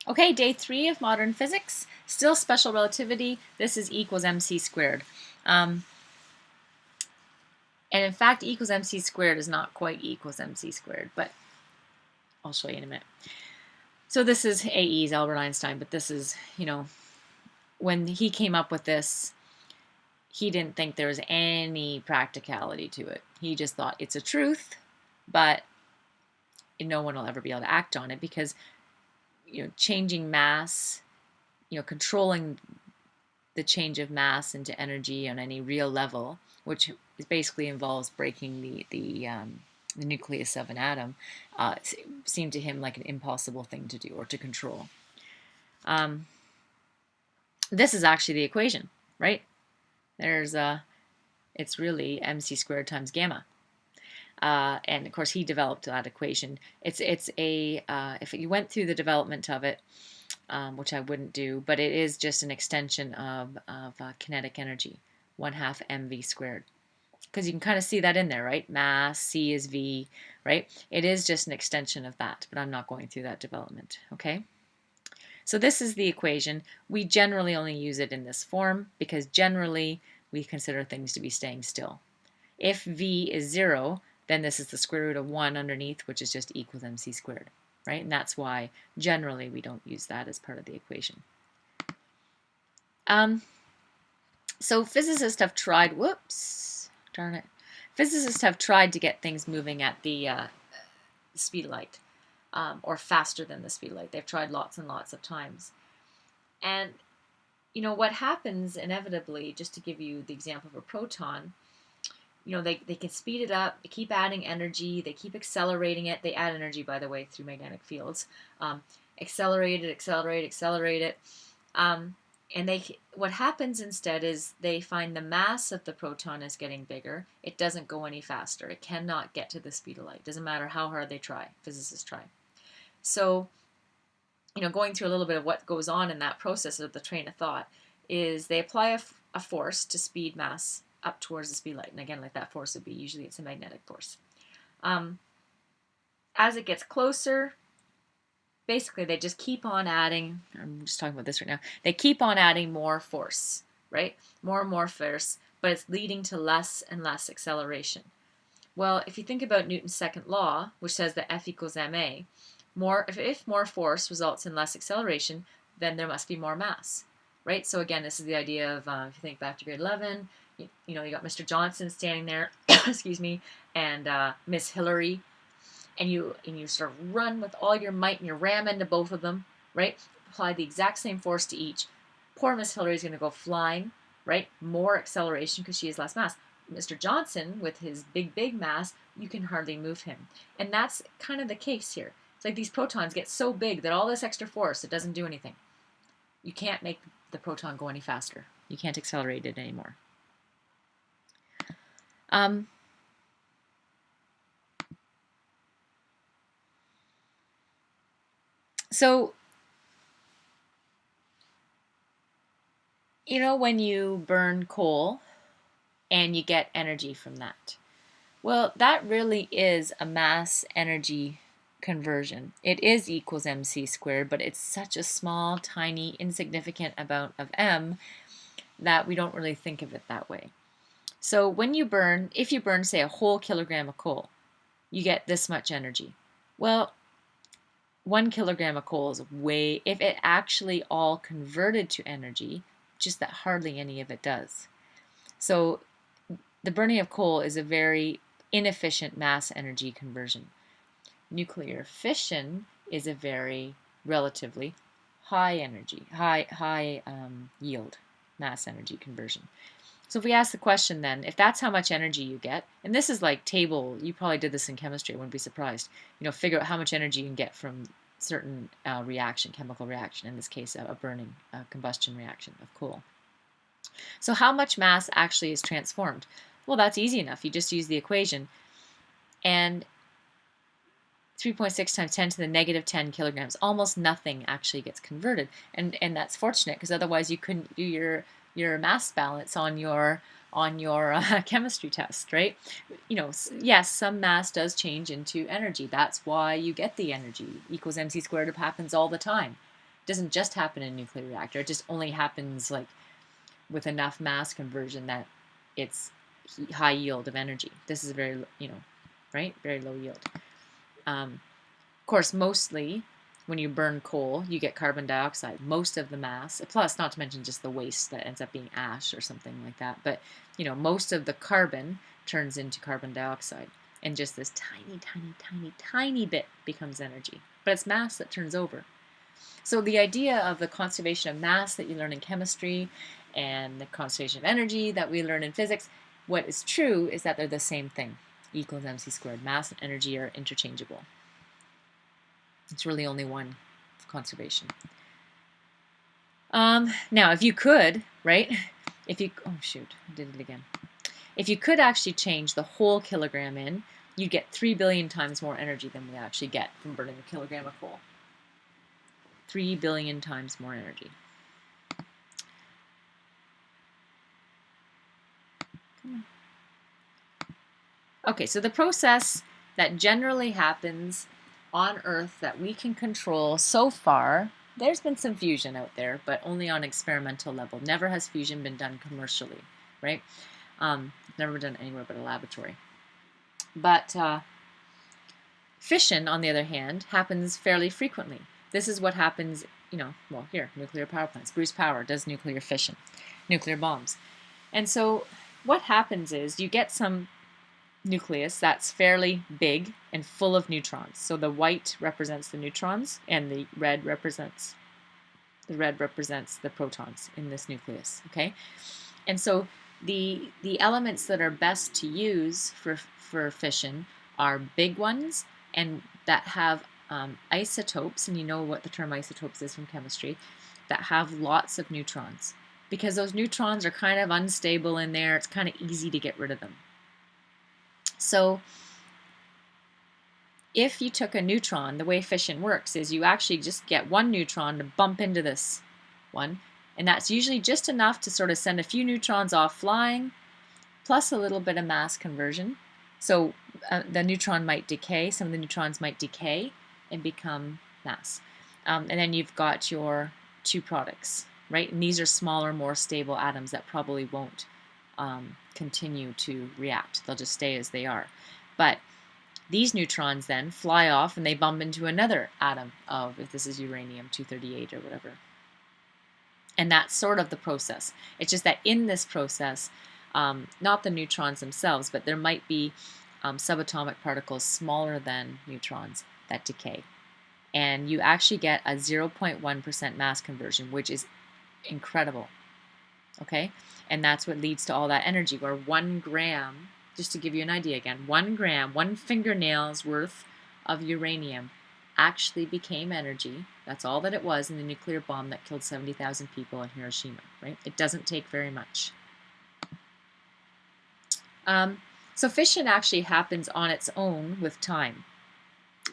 Okay, day 3 of modern physics. Still special relativity. This is E equals mc squared. And in fact, E equals mc squared is not quite E equals mc squared, but I'll show you in a minute. So this is AE's Albert Einstein, but this is, when he came up with this, he didn't think there was any practicality to it. He just thought it's a truth, but no one will ever be able to act on it because, changing mass, controlling the change of mass into energy on any real level, which basically involves breaking the nucleus of an atom, seemed to him like an impossible thing to do or to control. This is actually the equation, right? It's really mc squared times gamma. And of course, he developed that equation. It's if you went through the development of it, which I wouldn't do, but it is just an extension of kinetic energy, 1/2 mv squared. Because you can kind of see that in there, right? Mass, C is V, right? It is just an extension of that, but I'm not going through that development, okay? So this is the equation. We generally only use it in this form because generally we consider things to be staying still. If V is 0, then this is the square root of 1 underneath, which is just equals mc squared, right? And that's why generally we don't use that as part of the equation. So physicists have tried, physicists have tried to get things moving at the speed of light, or faster than the speed of light. They've tried lots and lots of times. And, what happens inevitably, just to give you the example of a proton, they can speed it up, they keep adding energy, they keep accelerating it. They add energy, by the way, through magnetic fields. Accelerate it. And what happens instead is they find the mass of the proton is getting bigger. It doesn't go any faster. It cannot get to the speed of light. Doesn't matter how hard they try, physicists try. So, going through a little bit of what goes on in that process of the train of thought is they apply a force to speed mass up towards the speed of light. And again, like that force would be, usually it's a magnetic force. As it gets closer, basically they just keep on adding, I'm just talking about this right now, they keep on adding more force, right? More and more force, but it's leading to less and less acceleration. Well, if you think about Newton's second law, which says that F equals ma, if more force results in less acceleration, then there must be more mass, right? So again, this is the idea of, if you think back to grade 11, you got Mr. Johnson standing there, excuse me, and Miss Hillary, and you sort of run with all your might and you ram into both of them, right? Apply the exact same force to each. Poor Miss Hillary is going to go flying, right? More acceleration because she has less mass. Mr. Johnson, with his big mass, you can hardly move him. And that's kind of the case here. It's like these protons get so big that all this extra force, it doesn't do anything. You can't make the proton go any faster. You can't accelerate it anymore. So, when you burn coal and you get energy from that, well, that really is a mass energy conversion. It is equals mc squared, but it's such a small, tiny, insignificant amount of m that we don't really think of it that way. So if you burn, say, a whole kilogram of coal, you get this much energy. Well, 1 kilogram of coal is if it actually all converted to energy, just that hardly any of it does. So the burning of coal is a very inefficient mass energy conversion. Nuclear fission is a very relatively high energy, high yield mass energy conversion. So if we ask the question then, if that's how much energy you get, and this is like you probably did this in chemistry, I wouldn't be surprised, figure out how much energy you can get from certain chemical reaction, in this case a combustion reaction of coal. So how much mass actually is transformed? Well, that's easy enough. You just use the equation, and 3.6 times 10 to the negative 10 kilograms, almost nothing actually gets converted, and that's fortunate because otherwise you couldn't do your mass balance on your chemistry test, right? Yes, some mass does change into energy. That's why you get the energy equals mc squared. It happens all the time. It doesn't just happen in a nuclear reactor. It just only happens like with enough mass conversion that it's high yield of energy. This is very, right? Very low yield. Of course, mostly when you burn coal, you get carbon dioxide. Most of the mass, plus not to mention just the waste that ends up being ash or something like that. But, most of the carbon turns into carbon dioxide. And just this tiny, tiny, tiny, tiny bit becomes energy. But it's mass that turns over. So the idea of the conservation of mass that you learn in chemistry and the conservation of energy that we learn in physics, what is true is that they're the same thing. E equals mc squared. Mass and energy are interchangeable. It's really only one conservation. Now, if you could, right? Oh shoot, I did it again. If you could actually change the whole kilogram in, you'd get 3 billion times more energy than we actually get from burning a kilogram of coal. 3 billion times more energy. Okay, so the process that generally happens on Earth that we can control so far, there's been some fusion out there, but only on experimental level. Never has fusion been done commercially, right? Never done anywhere but a laboratory. But fission, on the other hand, happens fairly frequently. This is what happens, well, here, nuclear power plants. Bruce Power does nuclear fission, nuclear bombs. And so what happens is you get some nucleus that's fairly big and full of neutrons. So the white represents the neutrons and the red represents the protons in this nucleus, okay? And so the elements that are best to use for fission are big ones and that have isotopes, and you know what the term isotopes is from chemistry, that have lots of neutrons. Because those neutrons are kind of unstable in there, it's kind of easy to get rid of them. So if you took a neutron, the way fission works is you actually just get one neutron to bump into this one, and that's usually just enough to sort of send a few neutrons off flying, plus a little bit of mass conversion. So the neutron might decay, some of the neutrons might decay and become mass. And then you've got your two products, right? And these are smaller, more stable atoms that probably won't continue to react. They'll just stay as they are. But these neutrons then fly off and they bump into another atom of, if this is uranium-238 or whatever. And that's sort of the process. It's just that in this process, not the neutrons themselves, but there might be subatomic particles smaller than neutrons that decay. And you actually get a 0.1% mass conversion, which is incredible. Okay? And that's what leads to all that energy, where 1 gram, just to give you an idea again, 1 gram, 1 fingernail's worth of uranium actually became energy. That's all that it was in the nuclear bomb that killed 70,000 people in Hiroshima, right? It doesn't take very much. So fission actually happens on its own with time.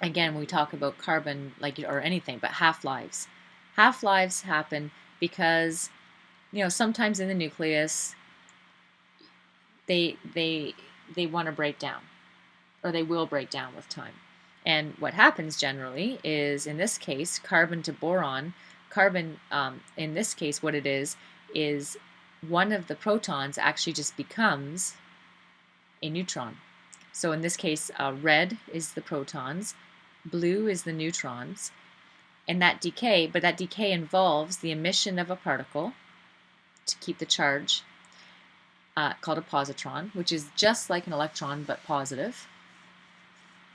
Again, we talk about carbon, or anything, but half-lives. Half-lives happen because, sometimes in the nucleus, they want to break down, or they will break down with time. And what happens generally is, in this case, carbon to boron, carbon, in this case, what it is one of the protons actually just becomes a neutron. So in this case, red is the protons, blue is the neutrons, and that decay involves the emission of a particle to keep the charge, called a positron, which is just like an electron but positive.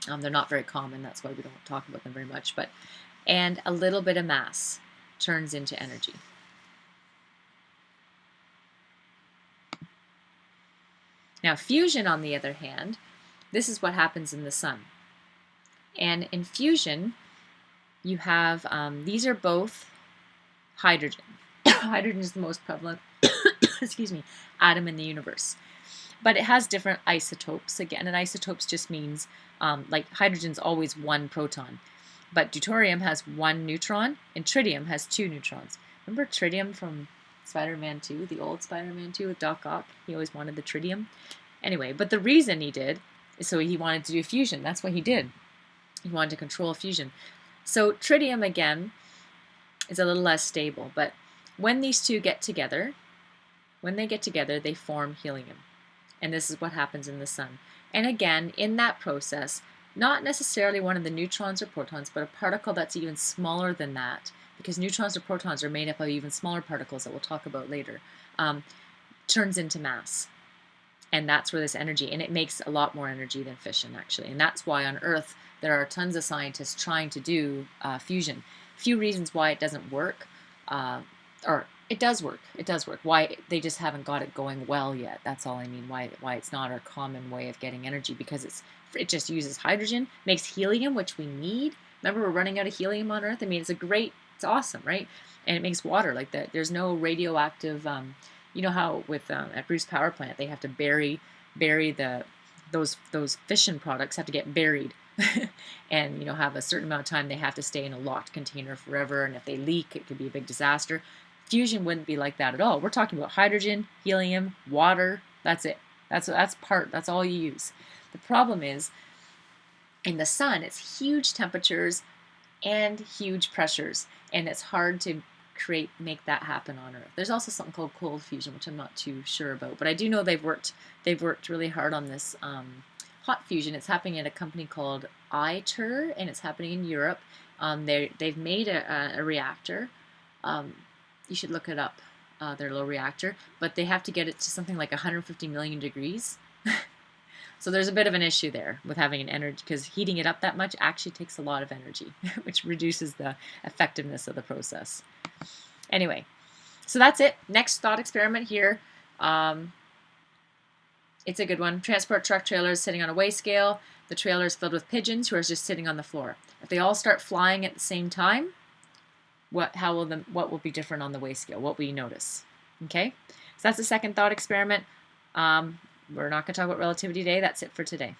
They're not very common, that's why we don't talk about them very much, and a little bit of mass turns into energy. Now fusion, on the other hand, this is what happens in the sun. And in fusion, you have, these are both hydrogen. Hydrogen is the most prevalent excuse me, atom in the universe. But it has different isotopes. Again, and isotopes just means, like hydrogen's always 1 proton. But deuterium has 1 neutron, and tritium has 2 neutrons. Remember tritium from Spider-Man 2, the old Spider-Man 2 with Doc Ock? He always wanted the tritium. Anyway, but the reason he did is so he wanted to do fusion. That's what he did. He wanted to control fusion. So tritium, again, is a little less stable. But when these two get together, they form helium. And this is what happens in the sun. And again, in that process, not necessarily one of the neutrons or protons, but a particle that's even smaller than that, because neutrons or protons are made up of even smaller particles that we'll talk about later, turns into mass. And that's where this energy, and it makes a lot more energy than fission, actually. And that's why on Earth there are tons of scientists trying to do fusion. A few reasons why it doesn't work, or it does work. It does work. Why they just haven't got it going well yet. That's all I mean. Why it's not our common way of getting energy, because it just uses hydrogen, makes helium, which we need. Remember, we're running out of helium on Earth. I mean, it's awesome, right? And it makes water like that. There's no radioactive. You know how with at Bruce Power Plant they have to bury those fission products have to get buried, and have a certain amount of time they have to stay in a locked container forever. And if they leak, it could be a big disaster. Fusion wouldn't be like that at all. We're talking about hydrogen, helium, water. That's it. That's all you use. The problem is in the sun, it's huge temperatures and huge pressures, and it's hard to make that happen on Earth. There's also something called cold fusion, which I'm not too sure about, but I do know they've worked really hard on this hot fusion. It's happening at a company called ITER, and it's happening in Europe. They've made a reactor. You should look it up, their little reactor, but they have to get it to something like 150 million degrees. So there's a bit of an issue there with having an energy, because heating it up that much actually takes a lot of energy, which reduces the effectiveness of the process. Anyway, so that's it. Next thought experiment here. It's a good one. Transport truck trailers sitting on a weigh scale. The trailer is filled with pigeons who are just sitting on the floor. If they all start flying at the same time, what will be different on the weigh scale? What will you notice? Okay, so that's the second thought experiment. We're not going to talk about relativity today. That's it for today.